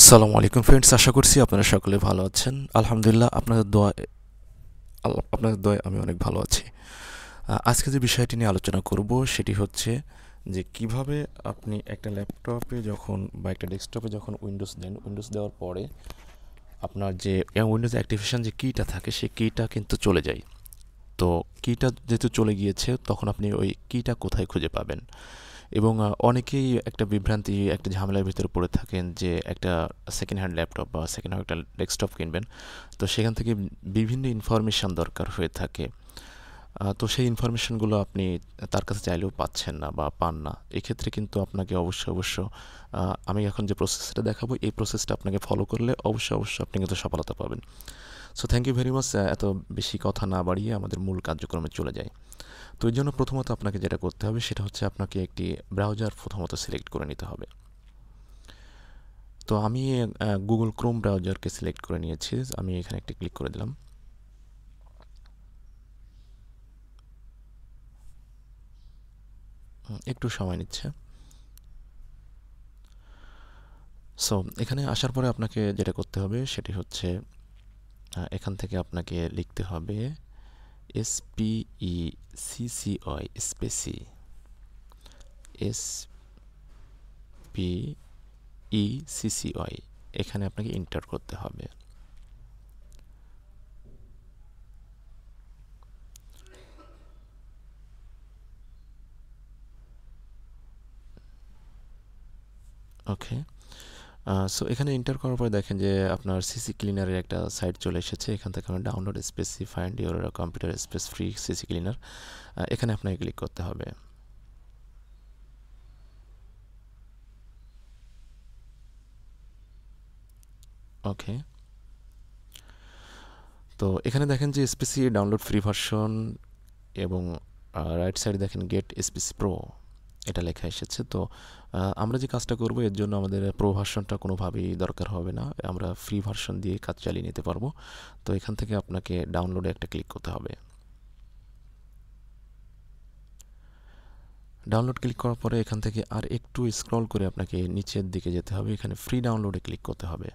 আসসালামু আলাইকুম ফ্রেন্ডস, আশা করছি আপনারা সকলে ভালো আছেন। আলহামদুলিল্লাহ, আপনাদের দোয়ায় আমি অনেক ভালো আছি। আজকে যে বিষয়টি নিয়ে আলোচনা করব সেটি হচ্ছে যে কিভাবে আপনি একটা ল্যাপটপে যখন বা একটা ডেস্কটপে যখন উইন্ডোজ দেন, উইন্ডোজ দেওয়ার পরে আপনার যে উইন্ডোজ অ্যাক্টিভেশন যে কিটা থাকে সেই কিটা কিন্তু চলে যায়। তো কিটা যেহেতু চলে গিয়েছে তখন আপনি ওই কিটা কোথায় খুঁজে পাবেন। এবং অনেকেই একটা বিভ্রান্তি, একটা ঝামেলার ভিতরে পড়ে থাকেন যে একটা সেকেন্ড হ্যান্ড ল্যাপটপ বা সেকেন্ড হ্যান্ড একটা ডেস্কটপ কিনবেন। তো সেখান থেকে বিভিন্ন ইনফরমেশান দরকার হয়ে থাকে। তো সেই ইনফরমেশানগুলো আপনি তার কাছে চাইলেও পাচ্ছেন না বা পান না। এক্ষেত্রে কিন্তু আপনাকে অবশ্য আমি এখন যে প্রসেসটা দেখাবো এই প্রসেসটা আপনাকে ফলো করলে অবশ্যই আপনি কিন্তু সফলতা পাবেন। So thank you very much. এত বেশি কথা না বাড়িয়ে আমাদের মূল কার্যক্রমে চলে যাই। তো এর জন্য প্রথমত আপনাকে যেটা করতে হবে সেটা হচ্ছে আপনাকে একটি ব্রাউজার প্রথমত সিলেক্ট করে নিতে হবে। তো আমি গুগল ক্রোম ব্রাউজারকে সিলেক্ট করে নিয়েছি। আমি এখানে একটি ক্লিক করে দিলাম। একটু সময় নিচ্ছে। সো এখানে আসার পরে আপনাকে যেটা করতে হবে সেটি হচ্ছে এখান থেকে আপনাকে লিখতে হবে SPECCY স্পেসি, SPECCY, এখানে আপনাকে এন্টার করতে হবে। ওকে। সো এখানে এন্টার করার পরে দেখেন যে আপনার সিসি ক্লিনারের একটা সাইট চলে এসেছে। এখান থেকে আমরা download Spacey find your computer space free CC cleaner, এখানে আপনাকে ক্লিক করতে হবে। ওকে। তো এখানে দেখেন যে স্পেসি ডাউনলোড ফ্রি ভার্সন এবং রাইট সাইডে দেখেন গেট স্পেসি প্রো এটা লেখা এসেছে। তো আমরা যে কাজটা করব এর জন্য আমাদের প্রো ভার্সনটা কোনোভাবেই দরকার হবে না, আমরা ফ্রি ভার্সন দিয়ে কাজ চালিয়ে নিতে পারবো। তো এখান থেকে আপনাকে ডাউনলোডে একটা ক্লিক করতে হবে। ডাউনলোড ক্লিক করার পরে এখান থেকে আর একটু স্ক্রল করে আপনাকে নিচের দিকে যেতে হবে, এখানে ফ্রি ডাউনলোডে ক্লিক করতে হবে।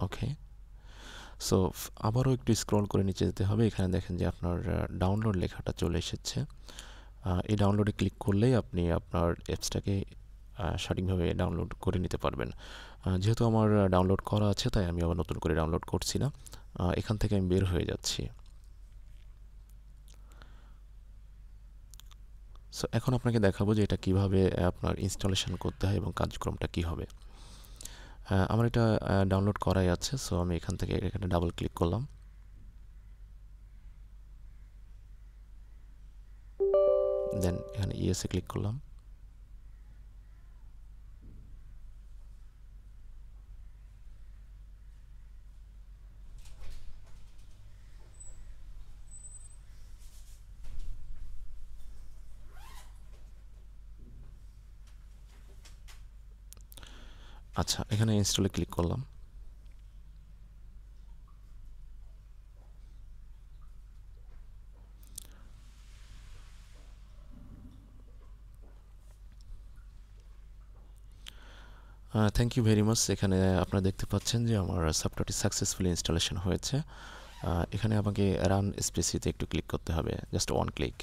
ওকে। সো আবারও একটু স্ক্রল করে নিচে যেতে হবে, এখানে দেখেন যে আপনার ডাউনলোড লেখাটা চলে এসেছে। এই ডাউনলোডে ক্লিক করলেই আপনি আপনার অ্যাপসটাকে সঠিকভাবে ডাউনলোড করে নিতে পারবেন। যেহেতু আমার ডাউনলোড করা আছে তাই আমি আবার নতুন করে ডাউনলোড করছি না। এখান থেকে আমি বের হয়ে যাচ্ছি। সো এখন আপনাকে দেখাবো যে এটা কিভাবে আপনার ইনস্টলেশন করতে হয় এবং কার্যক্রমটা কী হবে। আমার এটা ডাউনলোড করাই আছে। সো আমি এখান থেকে এখানে ডাবল ক্লিক করলাম। দেন এখানে ইয়েসে ক্লিক করলাম। আচ্ছা, এখানে ইনস্টলে ক্লিক করলাম। Thank you very much. এখানে আপনারা দেখতে পাচ্ছেন যে আমার সফটওয়্যারটি সাকসেসফুলি ইনস্টলেশন হয়েছে। এখানে আমাকে রান স্পেসিতে একটু ক্লিক করতে হবে, জাস্ট ওয়ান ক্লিক।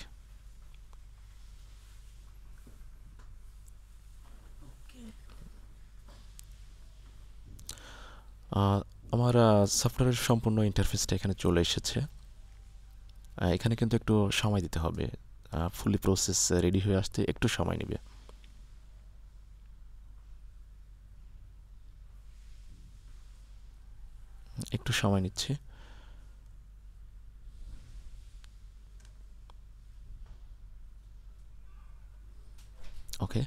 আমার সফটওয়্যারের সম্পূর্ণ ইন্টারফেসটা এখানে চলে এসেছে। এখানে কিন্তু একটু সময় দিতে হবে, ফুলি প্রসেস রেডি হয়ে আসতে একটু সময় নেবে। একটু সময় নিচ্ছি। ওকে।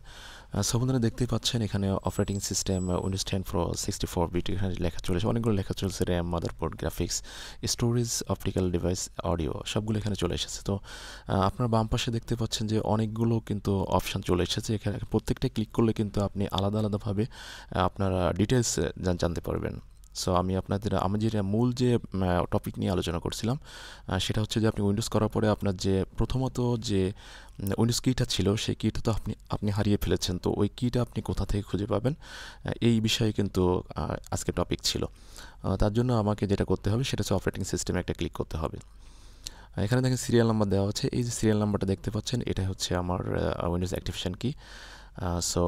সো বন্ধুরা দেখতেই পাচ্ছেন এখানে operating system Windows 10 pro 64 bit এখানে লেখা চলেছে, অনেকগুলো লেখা চলছে, RAM, motherboard, graphics, storage, optical device, audio সবগুলো এখানে চলে এসেছে। তো আপনার বাম পাশে দেখতে পাচ্ছেন যে অনেকগুলো কিন্তু অপশান চলে এসেছে। এখানে প্রত্যেকটা ক্লিক করলে কিন্তু আপনি আলাদাভাবে আপনারা ডিটেলস জানতে পারবেন। সো আমি যেটা মূল যে টপিক নিয়ে আলোচনা করছিলাম সেটা হচ্ছে যে আপনি উইন্ডোজ করার পরে আপনার যে প্রথমত যে উইন্ডোজ কিটা ছিল সেই কিটা তো আপনি হারিয়ে ফেলেছেন, তো ওই কিটা আপনি কোথা থেকে খুঁজে পাবেন, এই বিষয়ে কিন্তু আজকে টপিক ছিল। তার জন্য আমাকে যেটা করতে হবে সেটা হচ্ছে অপারেটিং সিস্টেমে একটা ক্লিক করতে হবে। এখানে দেখেন সিরিয়াল নাম্বার দেওয়া আছে, এই যে সিরিয়াল নাম্বারটা দেখতে পাচ্ছেন এটা হচ্ছে আমার উইন্ডোজ অ্যাক্টিভেশন কি। সো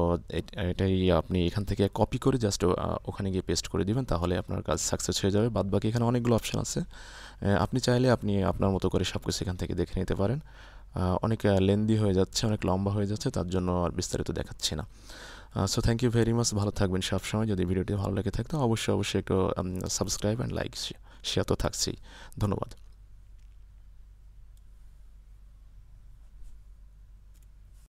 এটাই আপনি এখান থেকে কপি করে জাস্ট ওখানে গিয়ে পেস্ট করে দিবেন, তাহলে আপনার কাজ সাকসেস হয়ে যাবে। বাদ বাকি এখানে অনেকগুলো অপশান আছে, আপনি চাইলে আপনি আপনার মতো করে সব কিছু এখান থেকে দেখে নিতে পারেন। অনেক লেন্দি হয়ে যাচ্ছে, অনেক লম্বা হয়ে যাচ্ছে, তার জন্য আর বিস্তারিত দেখাচ্ছি না। So thank you very much, ভালো থাকবেন সবসময়। যদি ভিডিওটি ভালো লেগে থাকতো অবশ্যই একটু সাবস্ক্রাইব অ্যান্ড লাইক শেয়ার তো থাকছেই। ধন্যবাদ।